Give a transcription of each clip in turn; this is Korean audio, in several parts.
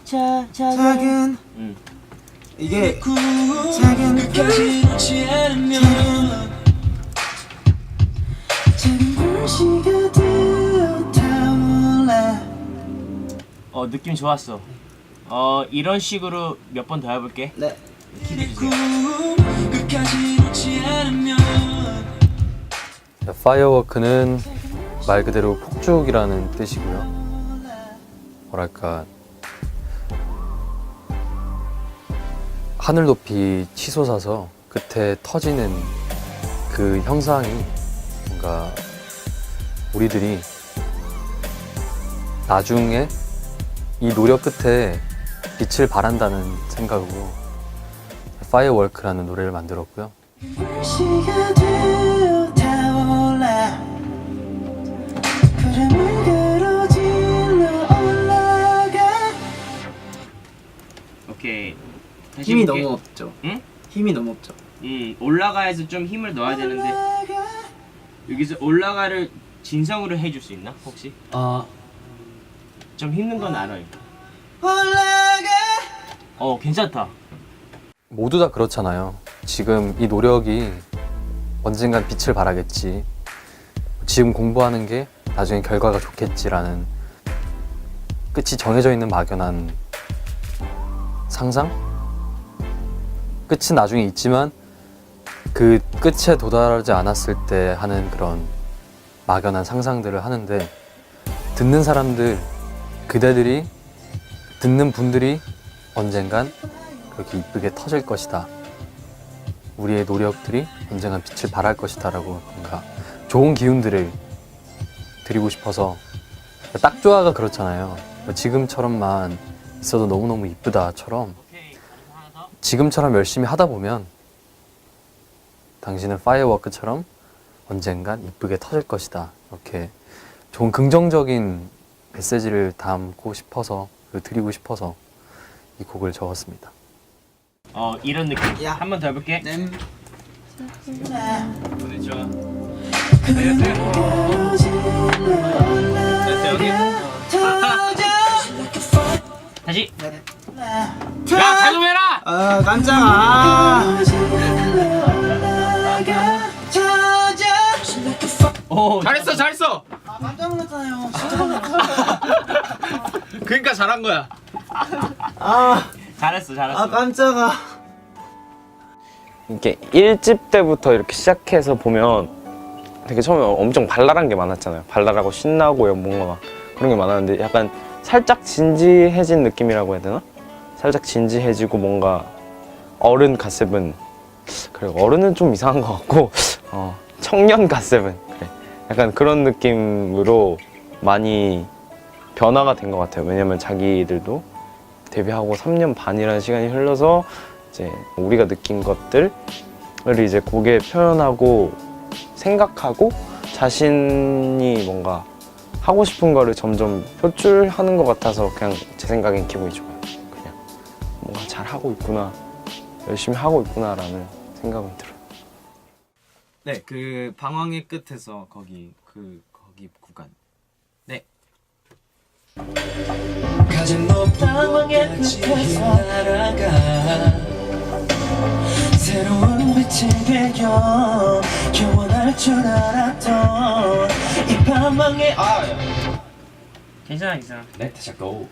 작은 이게 작은 끝까지 놓지 않으면 작은 불씨가 되어 타올라. 느낌 좋았어. 이런 식으로 몇 번 더 해볼게. 네. 기대주세요. 끝까지 놓지 않으면 파이어워크는 말 그대로 폭죽이라는 뜻이고요. 뭐랄까 하늘 높이 치솟아서 끝에 터지는 그 형상이 뭔가 우리들이 나중에 이 노력 끝에 빛을 발한다는 생각으로 파이어워크라는 노래를 만들었고요. 불씨가 되어 타올라 구름을 가로질러 올라가. 오케이. 다시 힘이 해볼게. 너무 없죠. 응? 힘이 너무 없죠. 올라가에서 좀 힘을 넣어야 되는데 여기서 올라가를 진성으로 해줄 수 있나 혹시? 좀 힘든 건 알아요. 올라가. 괜찮다. 모두 다 그렇잖아요. 지금 이 노력이 언젠간 빛을 발하겠지. 지금 공부하는 게 나중에 결과가 좋겠지라는 끝이 정해져 있는 막연한 상상? 끝은 나중에 있지만 그 끝에 도달하지 않았을 때 하는 그런 막연한 상상들을 하는데 듣는 사람들, 그대들이 듣는 분들이 언젠간 그렇게 이쁘게 터질 것이다. 우리의 노력들이 언젠간 빛을 발할 것이다 라고 뭔가 좋은 기운들을 드리고 싶어서 딱 좋아가 그렇잖아요. 지금처럼만 있어도 너무너무 이쁘다처럼 지금처럼 열심히 하다 보면 당신은 파이어워크처럼 언젠간 이쁘게 터질 것이다. 이렇게 좋은 긍정적인 메시지를 담고 싶어서 드리고 싶어서 이 곡을 적었습니다. 이런 느낌. 야. 한 번 더 해볼게. 네. 오늘 좋아. 다시. 야, 잘 좀 해라. 깜짝아. 오, 잘했어 잘했어. 깜짝 놀랐잖아요. 그러니까 잘한 거야. 잘했어. 깜짝아. 이렇게 1집 때부터 이렇게 시작해서 보면 되게 처음에 엄청 발랄한 게 많았잖아요. 발랄하고 신나고 뭔가 막 그런 게 많았는데 약간 살짝 진지해진 느낌이라고 해야 되나? 살짝 진지해지고 뭔가 어른 갓세븐, 그래 어른은 좀 이상한 것 같고 청년 갓세븐, 그래 약간 그런 느낌으로 많이 변화가 된 것 같아요. 왜냐면 자기들도 데뷔하고 3년 반이라는 시간이 흘러서 이제 우리가 느낀 것들을 이제 곡에 표현하고 생각하고 자신이 뭔가 하고 싶은 거를 점점 표출하는 것 같아서 그냥 제 생각엔 기분이 좋아요. 그냥 뭔가 잘 하고 있구나, 열심히 하고 있구나라는 생각은 들어요. 네, 그 방황의 끝에서 거기 구간. 네. 가장 높은 곳까지 날아가 새로운 빛이 되어 영원할 줄 알았던 이 방황에 괜찮아. 네, 다시 고.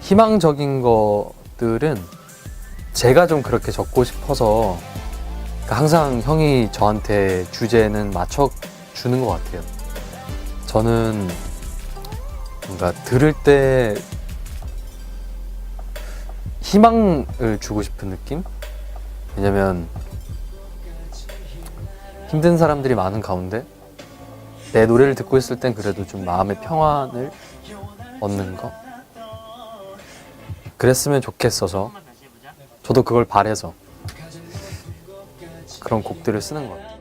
희망적인 것들은 제가 좀 그렇게 적고 싶어서 항상 형이 저한테 주제는 맞춰주는 것 같아요. 저는 뭔가 들을 때 희망을 주고 싶은 느낌? 왜냐면 힘든 사람들이 많은 가운데 내 노래를 듣고 있을 땐 그래도 좀 마음의 평안을 얻는 거? 그랬으면 좋겠어서 저도 그걸 바래서 그런 곡들을 쓰는 것 같아요.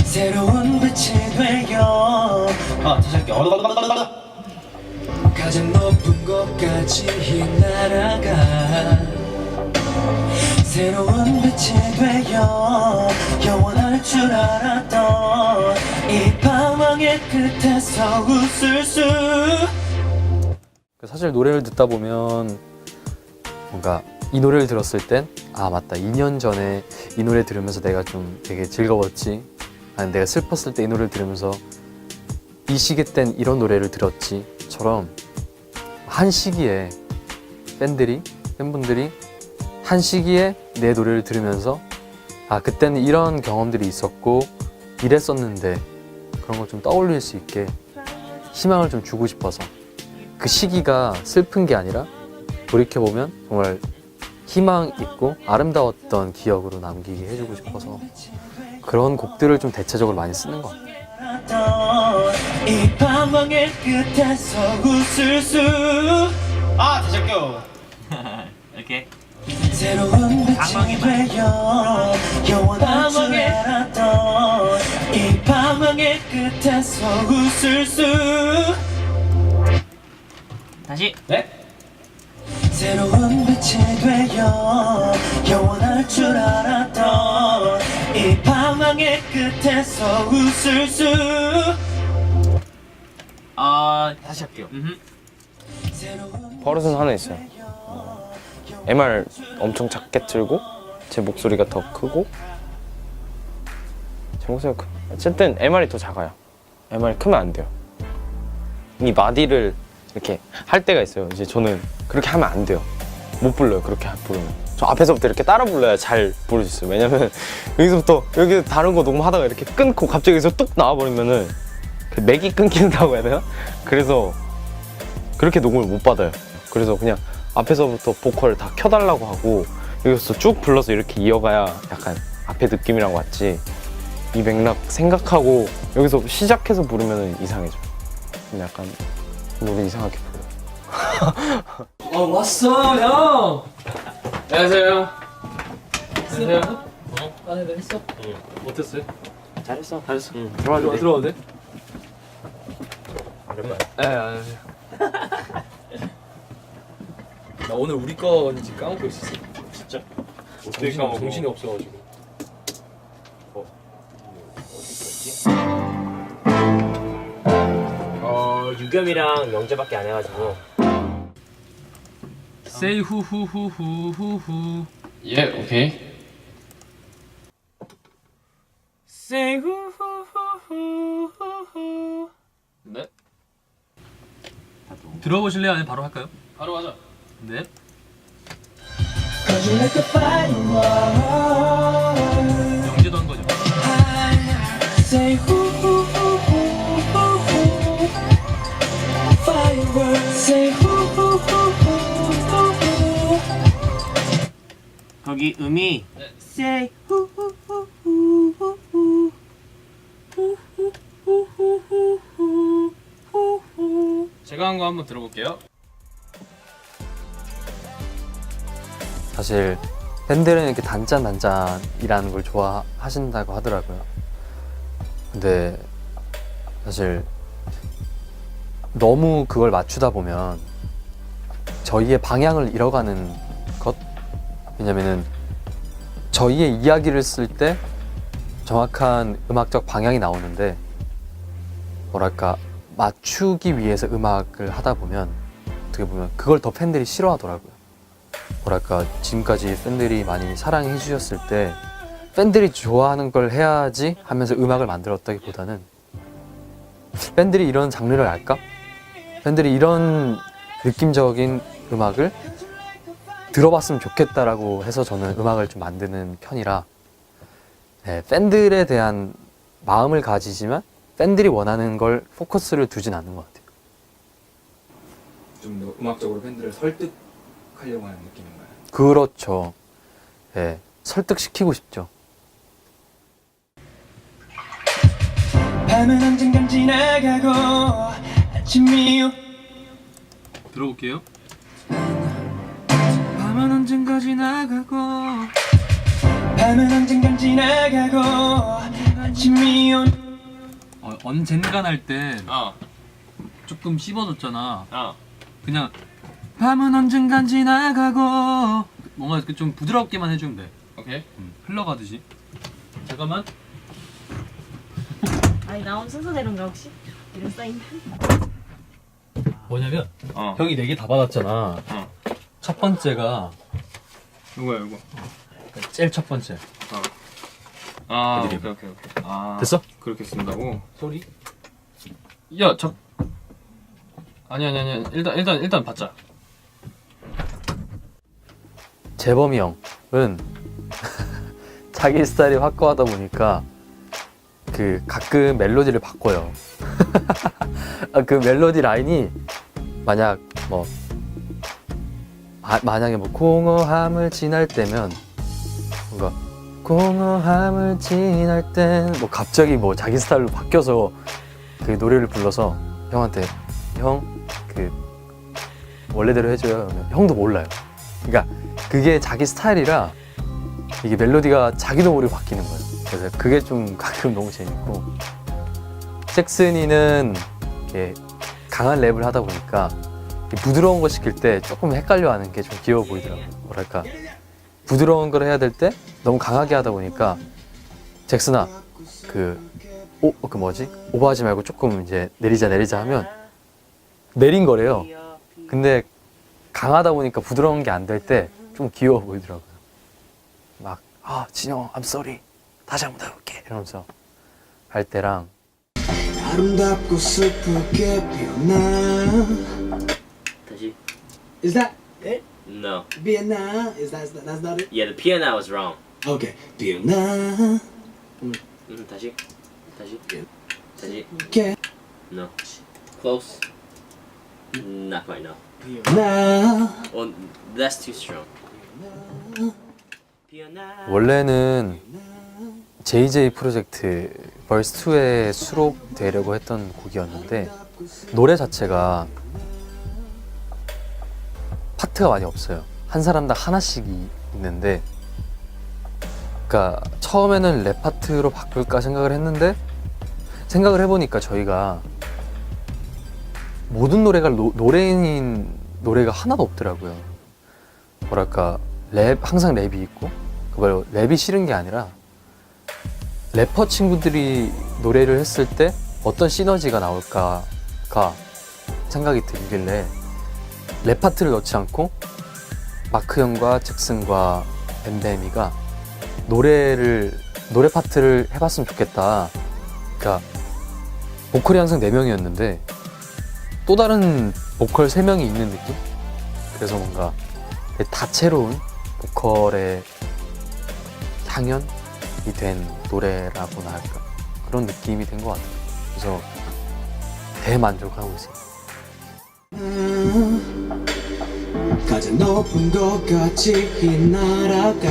새로운 빛이 되어 다시 할게요. 가장 높은 곳까지 날아가 새로운 빛이 되어 영원할 줄 알았던 이 방황의 끝에서 웃을 수 사실 노래를 듣다 보면 뭔가 이 노래를 들었을 땐 아 맞다 2년 전에 이 노래 들으면서 내가 좀 되게 즐거웠지, 아니 내가 슬펐을 때 이 노래를 들으면서 이 시기 땐 이런 노래를 들었지처럼 한 시기에 팬분들이 한 시기에 내 노래를 들으면서 아 그때는 이런 경험들이 있었고 이랬었는데 그런 걸 좀 떠올릴 수 있게 희망을 좀 주고 싶어서 그 시기가 슬픈 게 아니라 돌이켜보면 정말 희망 있고 아름다웠던 기억으로 남기게 해주고 싶어서 그런 곡들을 좀 대체적으로 많이 쓰는 것 같아요. 이 방황의 끝에서 웃을 수 아 다시 할게요. 이렇게 새로운 빛이 되어 영원할 줄 알았던 이 방황의 끝에서 웃을 수 다시. 네? 새로운 빛이 되어 영원할 줄 알았던 이 방황의 끝에서 웃을 수 다시 할게요. 버릇은 하나 있어요. MR 엄청 작게 틀고 제 목소리가 더 크고 제 목소리가 어쨌든 MR이 더 작아요. MR이 크면 안 돼요. 이 마디를 이렇게 할 때가 있어요. 이제 저는 그렇게 하면 안 돼요. 못 불러요. 그렇게 부르면 저 앞에서부터 이렇게 따라 불러야 잘 부를 수 있어요. 왜냐면 여기서부터 여기 다른 거 녹음하다가 이렇게 끊고 갑자기 여기서 뚝 나와버리면은 그 맥이 끊긴다고 해야 되나? 그래서 그렇게 녹음을 못 받아요. 그래서 그냥 앞에서부터 보컬 다 켜달라고 하고 여기서 쭉 불러서 이렇게 이어가야 약간 앞에 느낌이랑 맞지. 이 맥락 생각하고 여기서 시작해서 부르면 이상해져. 근데 약간 노래 이상하게 불러. 왔어 형. 안녕하세요. 안녕하세요. 아 네 했어? 응. 어땠어요? 잘했어. 잘했어. 들어와도 들어와도 돼? 돼? 네 안녕하세요. 나 오늘 우리 거인지 까먹고 있었어. 진짜? 정신이 없어가지고. 유겸이랑 명재밖에 안 해가지고. Say 후후후후후후. 예 오케이. Say 후후후후후. 네. 들어보실래요? 아니면 바로 할까요? 바로 하자. 네. 영재도 한 거죠. Say fireworks say 거기 음이 네. Say 제가 한 거 한번 들어볼게요. 사실 팬들은 이렇게 단짠단짠이라는 걸 좋아하신다고 하더라고요. 근데 사실 너무 그걸 맞추다 보면 저희의 방향을 잃어가는 것? 왜냐면은 저희의 이야기를 쓸 때 정확한 음악적 방향이 나오는데 뭐랄까 맞추기 위해서 음악을 하다 보면 어떻게 보면 그걸 더 팬들이 싫어하더라고요. 뭐랄까 지금까지 팬들이 많이 사랑해 주셨을 때 팬들이 좋아하는 걸 해야지 하면서 음악을 만들었다기보다는 팬들이 이런 장르를 알까? 팬들이 이런 느낌적인 음악을 들어봤으면 좋겠다라고 해서 저는 음악을 좀 만드는 편이라 네, 팬들에 대한 마음을 가지지만 팬들이 원하는 걸 포커스를 두진 않는 것 같아요. 좀 더 음악적으로 팬들을 설득하려고 하는 느낌인가요? 그렇죠. 네, 설득시키고 싶죠. 밤은 언젠간 지나가고 아침이 들어볼게요. 밤은 언젠가 지나가고 밤은 언젠간 지나가고 아침이 언젠간 할 땐 조금 씹어줬잖아. 그냥 밤은 언젠간 지나가고 뭔가 좀 부드럽게만 해주면 돼. 오케이. 흘러가듯이. 잠깐만. 아니 나온 순서대로인가 혹시? 이름 써있는? 뭐냐면 형이 4개 다 받았잖아. 첫 번째가 이거야 이거. 제일 첫 번째. 아 어디 오케이. 아 됐어? 그렇게 쓴다고? 소리? 야 아니 일단 받자. 재범이 형은 자기 스타일이 확고하다 보니까 그 가끔 멜로디를 바꿔요. 그 멜로디 라인이 만약 뭐 만약에 뭐 공허함을 지날 때면 뭔가 공허함을 지날 땐 뭐 갑자기 뭐 자기 스타일로 바뀌어서 그 노래를 불러서 형한테 형 그 원래대로 해줘요. 형도 몰라요. 그러니까 그게 자기 스타일이라 이게 멜로디가 자기도 모르게 바뀌는 거예요. 그래서 그게 좀 가끔 너무 재밌고, 잭슨이는 이렇게 강한 랩을 하다 보니까 부드러운 거 시킬 때 조금 헷갈려하는 게 좀 귀여워 보이더라고요. 뭐랄까 부드러운 걸 해야 될 때 너무 강하게 하다 보니까 잭슨아 그 뭐지 오버하지 말고 조금 이제 내리자 하면 내린 거래요. 근데 강하다 보니까 부드러운 게 안 될 때 좀 귀여워 보이더라고요. 막 진영 I'm sorry 다시 한번 해볼게 이러면서 할 때랑 아름답고 슬프게 피어나. 다시. Is that it? No. 피어나? That's not it? Yeah, the piano was wrong. Okay. 피어나. 다시. Okay. No. Close. Not quite. No. 피어나. Well, that's too strong. 원래는 JJ 프로젝트 벌스 2에 수록되려고 했던 곡이었는데 노래 자체가 파트가 많이 없어요. 한 사람당 하나씩 있는데, 그러니까 처음에는 랩 파트로 바꿀까 생각을 했는데 생각을 해보니까 저희가 모든 노래가 노래인 노래가 하나도 없더라고요. 뭐랄까 항상 랩이 있고, 그걸 랩이 싫은 게 아니라 래퍼 친구들이 노래를 했을 때 어떤 시너지가 나올까가 생각이 들길래 랩 파트를 넣지 않고 마크 형과 잭슨과 엠베미가 노래 파트를 해봤으면 좋겠다. 그러니까 보컬이 항상 4명이었는데 또 다른 보컬 3명이 있는 느낌? 그래서 뭔가 다채로운 보컬의 향연이 된 노래라고나 할까, 그런 느낌이 된 것 같아요. 그래서 대만족하고 있어요. 가장 높은 곳까지 날아가.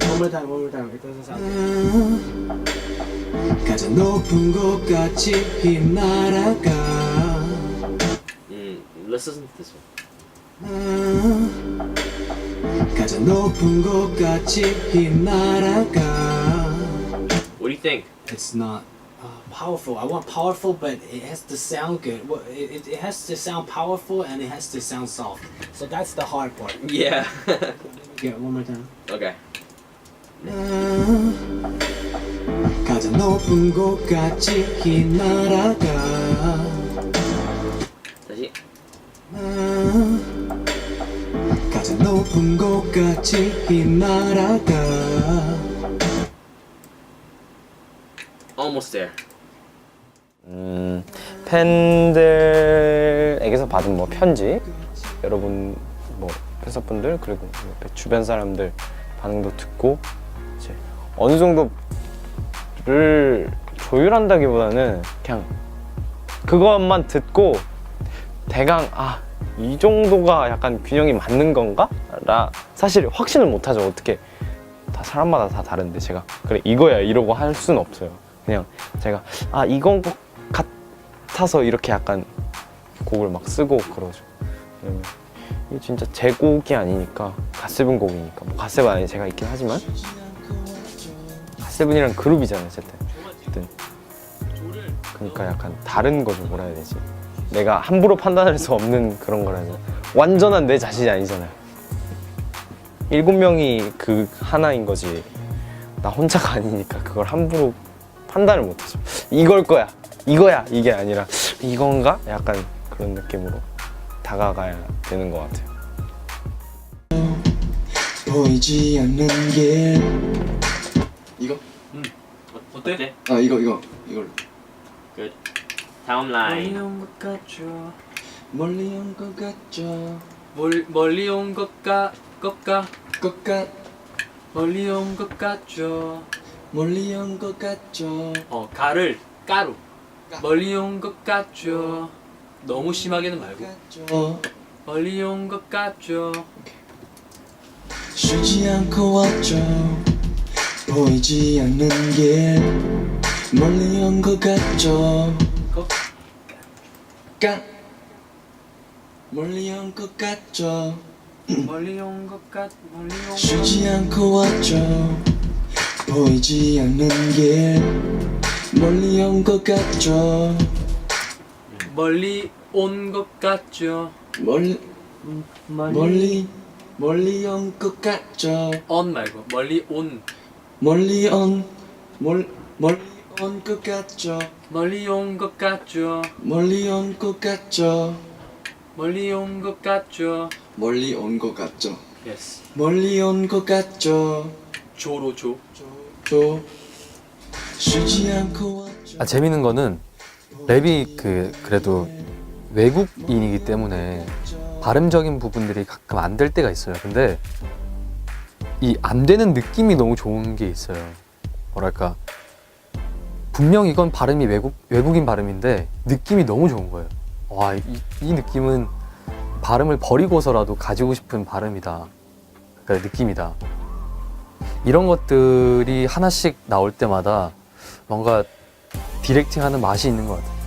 One more time. It doesn't sound good. 가장 높은 곳까지 날아가. Let's listen to this one. 가장 높은 곳까지 날아가. What do you think? It's not powerful. I want powerful, but it has to sound good. Well, it has to sound powerful and it has to sound soft. So that's the hard part. Yeah. Yeah, one more time. Okay. 가장 높은 곳까지 날아가. 다시. 가장 높은 곳까지 날아가. Almost there. 팬들에게서 받은 뭐 편지, 여러분 뭐 팬서분들 그리고 주변 사람들 반응도 듣고 이제 어느 정도를 조율한다기보다는 그냥 그것만 듣고 대강 이 정도가 약간 균형이 맞는 건가? 사실 확신을 못하죠. 어떻게 다 사람마다 다 다른데 제가 그래 이거야 이러고 할 수는 없어요. 그냥 제가 이건 것 같아서 이렇게 약간 곡을 막 쓰고 그러죠. 왜냐면 이게 진짜 제 곡이 아니니까, 갓세븐 곡이니까. 뭐 갓세븐 안에 제가 있긴 하지만 갓세븐이랑 그룹이잖아요 어쨌든. 그러니까 약간 다른 거죠. 뭐라 해야 되지, 내가 함부로 판단할 수 없는 그런 거라 해야 되나. 완전한 내 자신이 아니잖아요. 7명이 그 하나인 거지 나 혼자가 아니니까 그걸 함부로 판단을 못하죠. 이걸 거야 이거야 이게 아니라 이건가? 약간 그런 느낌으로 다가가야 되는 것 같아요. 보이지 않는 게 이거? 어때? 아 이걸로 끝. 다음 라인. 것 같죠. 멀리 온 것 같죠. 멀리 온 것 같. 멀리 온 것 같죠. 가를 까루. 멀리 온 것 같죠. 너무 심하게는 말고. 멀리 온 것 같죠. 쉬지 않고 왔죠. 보이지 않는 게 멀리 온 것 같죠. 멀리 온 것 같죠. 쉬지 않고 왔죠. 보이지 않는 게 멀리 온 것 같죠. 멀리 온 것 같죠. 멀리 온 것 같죠. 언 말고 멀리 온. 멀리 온 것 같죠. 멀리 온 것 같죠. 멀리 온 것 같죠. 멀리 온 것 같죠. 멀리 온 것 같죠. 예스. 멀리 온 것 같죠. 조로 조. 쉬지 않고 왔죠. 재밌는 거는 랩이 그래도 외국인이기 때문에 발음적인 부분들이 가끔 안 될 때가 있어요. 근데 이 안 되는 느낌이 너무 좋은 게 있어요. 뭐랄까, 분명 이건 발음이 외국인 발음인데 느낌이 너무 좋은 거예요. 와, 이 느낌은 발음을 버리고서라도 가지고 싶은 발음이다. 그러니까 느낌이다. 이런 것들이 하나씩 나올 때마다 뭔가 디렉팅하는 맛이 있는 것 같아요.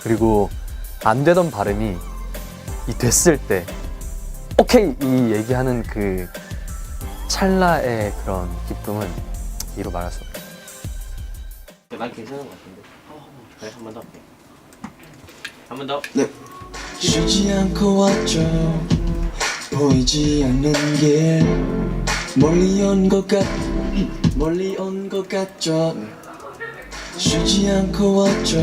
그리고 안 되던 발음이 이 됐을 때 오케이! 이 얘기하는 그 찰나의 그런 기쁨은 이로 말할 수 없어요. 난 괜찮은 것 같은데. 그래, 한 번 더. 한 번 더. 쉬지 않고 왔죠. 보이지 않는 게 멀리 온 것 같죠. 쉬지 않고 왔죠.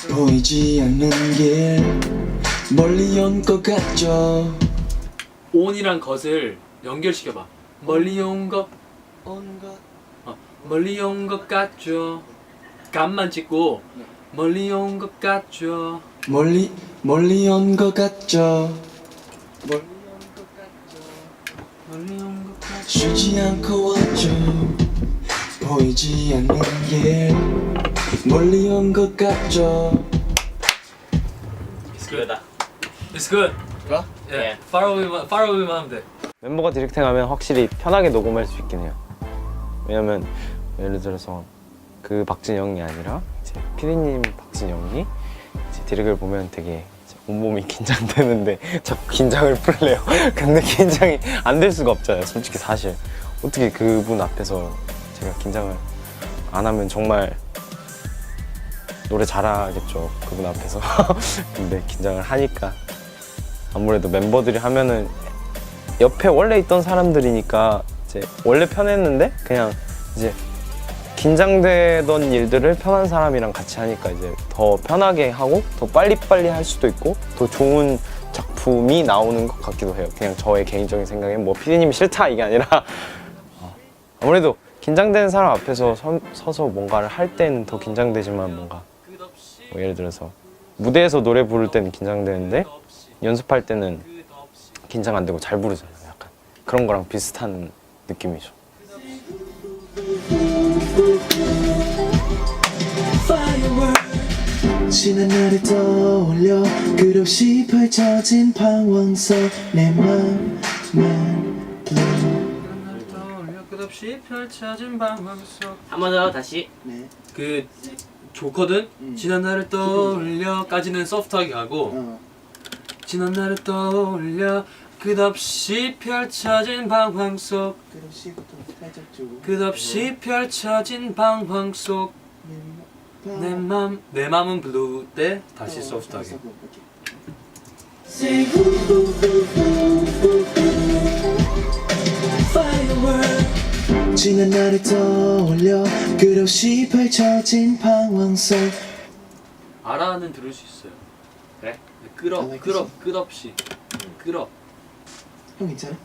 보이지 않는 게 멀리 온 것 같죠. 온이랑 것을 연결시켜봐. 멀리 온 것. 멀리 온 것 같죠. 감만 찍고 멀리 온 것 같죠. 멀리 온 것 같죠. 멀리 온 것 같죠. 쉬지 않고 왔죠. 보이지 않는 게 멀리 온 것 같죠. It's good. It's good. 좋아? 예. Follow me만 하면 돼. 멤버가 디렉팅하면 확실히 편하게 녹음할 수 있긴 해요. 왜냐면 예를 들어서 그 박진영이 아니라 이제 피디님 박진영이 이제 디렉을 보면 되게 온몸이 긴장되는데 자꾸 긴장을 풀래요. 근데 긴장이 안 될 수가 없잖아요. 솔직히 사실 어떻게 그분 앞에서 제가 긴장을 안 하면 정말 노래 잘하겠죠. 그분 앞에서. 근데 긴장을 하니까 아무래도 멤버들이 하면은 옆에 원래 있던 사람들이니까 이제 원래 편했는데 그냥 이제 긴장되던 일들을 편한 사람이랑 같이 하니까 이제 더 편하게 하고 더 빨리빨리 할 수도 있고 더 좋은 작품이 나오는 것 같기도 해요. 그냥 저의 개인적인 생각엔 뭐 피디님이 싫다 이게 아니라 아무래도 긴장되는 사람 앞에서 서서 뭔가를 할 때는 더 긴장되지만 뭔가 뭐 예를 들어서 무대에서 노래 부를 때는 긴장되는데 연습할 때는 긴장 안 되고 잘 부르잖아요. 약간 그런 거랑 비슷한 느낌이죠. 지난 날을 떠올려 끝없이 펼쳐진 방황 속 내 맘만 떠올려 끝없이 펼쳐진 방황 속. 한 번 더 다시. 그 좋거든. 지난 날을 떠올려까지는 소프트하게 가고. 지난 날을 떠올려 끝없이 펼쳐진 방황 속. 끝없이 펼쳐진 방황 속. 내 맘은 블루 때 다시 소프트하게. 지난 날을 떠올려 끝없이 펼쳐진 방황 속 알아는 들을 수 있어요. 그래? 끝없이. 끝없. 형 괜찮아?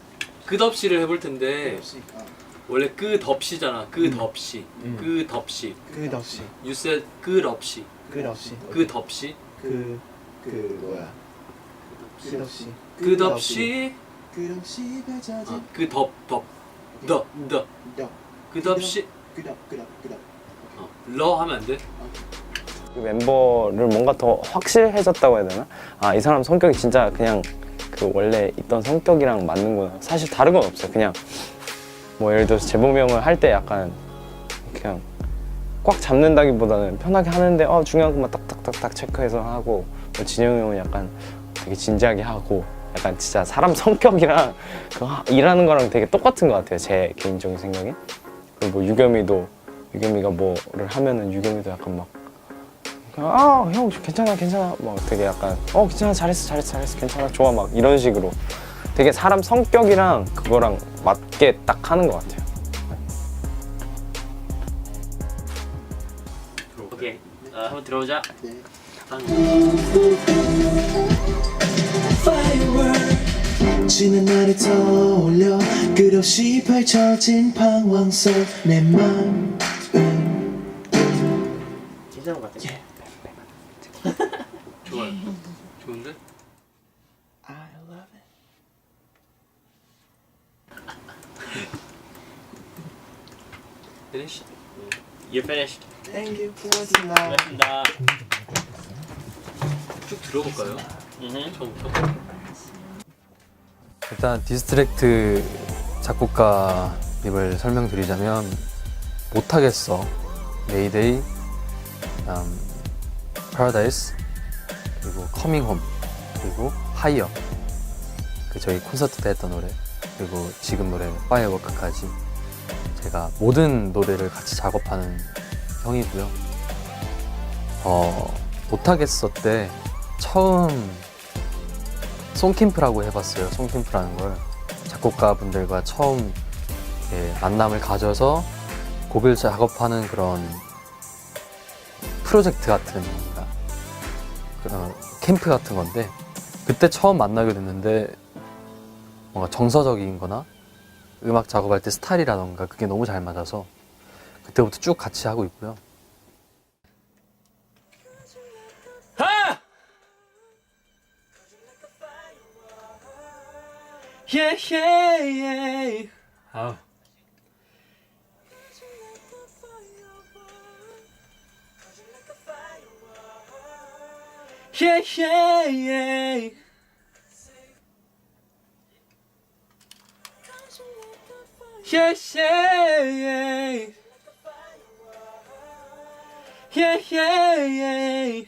끝없이를 해볼 텐데 없으니까. 원래 끝없이잖아. 끝없이. 끝없이. 끝없이. You said 끝없이. 끝없이. 끝없이. 뭐야? 끝없이. 끝없이. 끝없이 펼쳐진. 더. 너. 끝없이. 끝없. 러 하면 안 돼? 그 멤버를 뭔가 더 확실해졌다고 해야 되나? 아, 이 사람 성격이 진짜 그냥 그 원래 있던 성격이랑 맞는구나. 사실 다른 건 없어요. 그냥 뭐 예를 들어서 재범이 형을 할 때 약간 그냥 꽉 잡는다기보다는 편하게 하는데 중요한 것만 딱딱딱딱 체크해서 하고, 뭐 진영이 형은 약간 되게 진지하게 하고, 약간 진짜 사람 성격이랑 일하는 거랑 되게 똑같은 것 같아요. 제 개인적인 생각에. 그리고 뭐 유겸이가 뭐를 하면은 유겸이도 약간 막 형 괜찮아 막 되게 약간 괜찮아 잘했어 괜찮아 좋아 막 이런 식으로 되게 사람 성격이랑 그거랑 맞게 딱 하는 것 같아요. 오케이. 한번 들어오자. 네. 지난 날을 떠올려 끝없이 펼쳐진 방황 속 내 맘. 괜찮은 것 같아. 좋아요. 좋은데? I love it. Finish? You finished. Thank you. 고맙습니다. 고맙습니다. 쭉 들어볼까요? 처음부터? 일단 디스트랙트 작곡가님을 설명드리자면 못하겠어, 메이데이, 파라다이스, 그리고 커밍홈, 그리고 하이어, 그 저희 콘서트 때 했던 노래, 그리고 지금 노래 파이어워크까지 제가 모든 노래를 같이 작업하는 형이고요. 못하겠어 때 처음 송캠프라고 해봤어요. 송캠프라는 걸 작곡가분들과 처음 만남을 가져서 곡을 작업하는 그런 프로젝트 같은 그런 캠프 같은 건데, 그때 처음 만나게 됐는데 뭔가 정서적인 거나 음악 작업할 때 스타일이라던가 그게 너무 잘 맞아서 그때부터 쭉 같이 하고 있고요. 아우.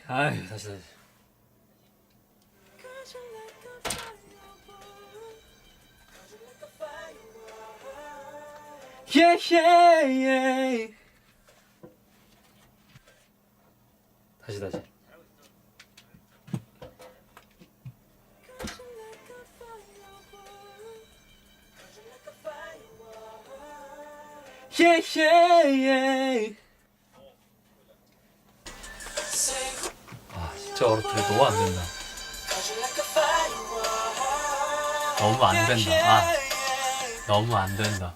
아유, 다시. 다시. 진짜 어렵다. 너무 안 된다. 너무 안 된다. 너무 안 된다.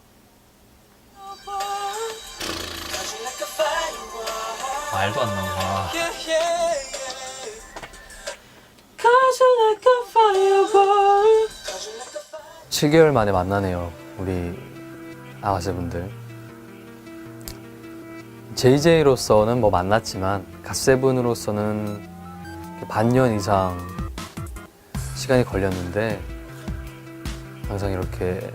말도 안 나와. 7개월 만에 만나네요, 우리 아가새분들. JJ로서는 뭐 만났지만 갓세븐으로서는 반년 이상 시간이 걸렸는데, 항상 이렇게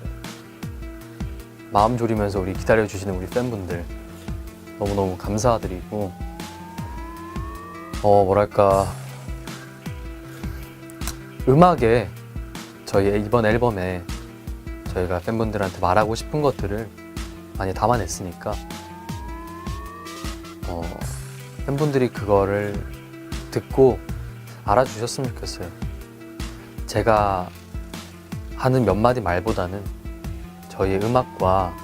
마음 졸이면서 우리 기다려주시는 우리 팬분들 너무너무 감사드리고, 뭐랄까, 음악에 저희 이번 앨범에 저희가 팬분들한테 말하고 싶은 것들을 많이 담아냈으니까 팬분들이 그거를 듣고 알아주셨으면 좋겠어요. 제가 하는 몇 마디 말보다는 저희의 음악과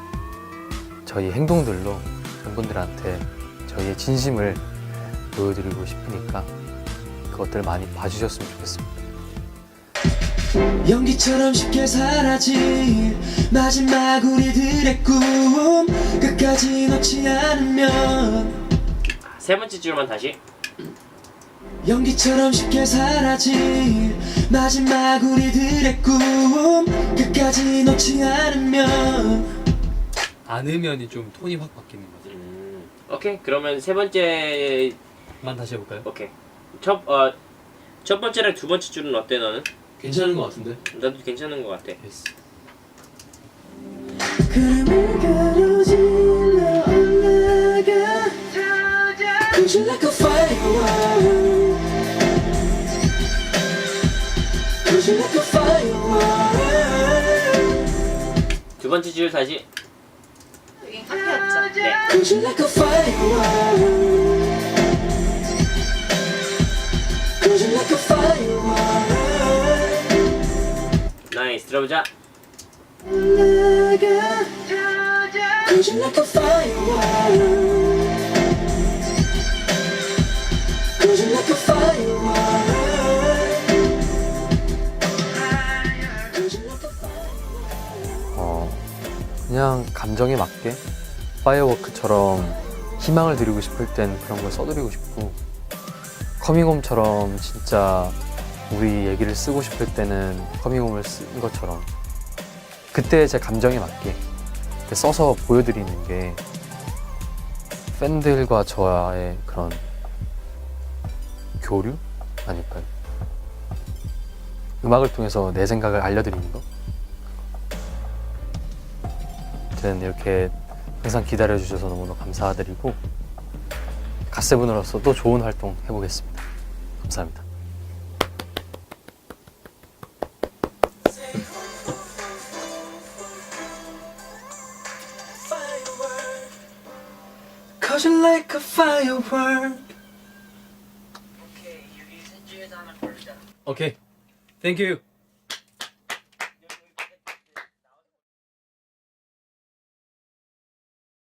저희 행동들로 팬분들한테 저희의 진심을 보여드리고 싶으니까 그것들을 많이 봐주셨으면 좋겠습니다. 연기처럼 쉽게 사라질 마지막 우리들의 꿈 끝까지 놓지 않으면 세 번째 줄만 다시. 연기처럼 쉽게 사라질 마지막 우리들의 꿈 끝까지 놓지 않으면 않으면이 좀 톤이 확 바뀌는 거지. 오케이. 그러면 세 번째. 만 다시 해볼까요? 오케이. 첫 번째랑 두 번째 줄은 어때 너는? 괜찮은 것 같은데? 나도 괜찮은 것 같아. 예스. 그림을 가로질러 올라가 Cause you're like a firework Cause you're like a firework 두 번째 줄 다시. 여긴 카페였죠? 네. Cause you're like a firework Cause you're like a firework 나이스. 들어보자. 올라가 Cause you're like a firework Cause you're like a firework Cause you're like a firework 그냥 감정에 맞게 파이어워크처럼 희망을 드리고 싶을 땐 그런 걸 써드리고 싶고, 커밍홈처럼 진짜 우리 얘기를 쓰고 싶을 때는 커밍홈을 쓴 것처럼 그때 제 감정에 맞게 써서 보여드리는 게 팬들과 저와의 그런 교류 아닐까요? 음악을 통해서 내 생각을 알려드리는 거. 아무튼 이렇게 항상 기다려주셔서 너무너무 감사드리고, 갓세븐으로서 또 좋은 활동 해보겠습니다. 감사합니다. Cause you're like a firework 오케이. 땡큐.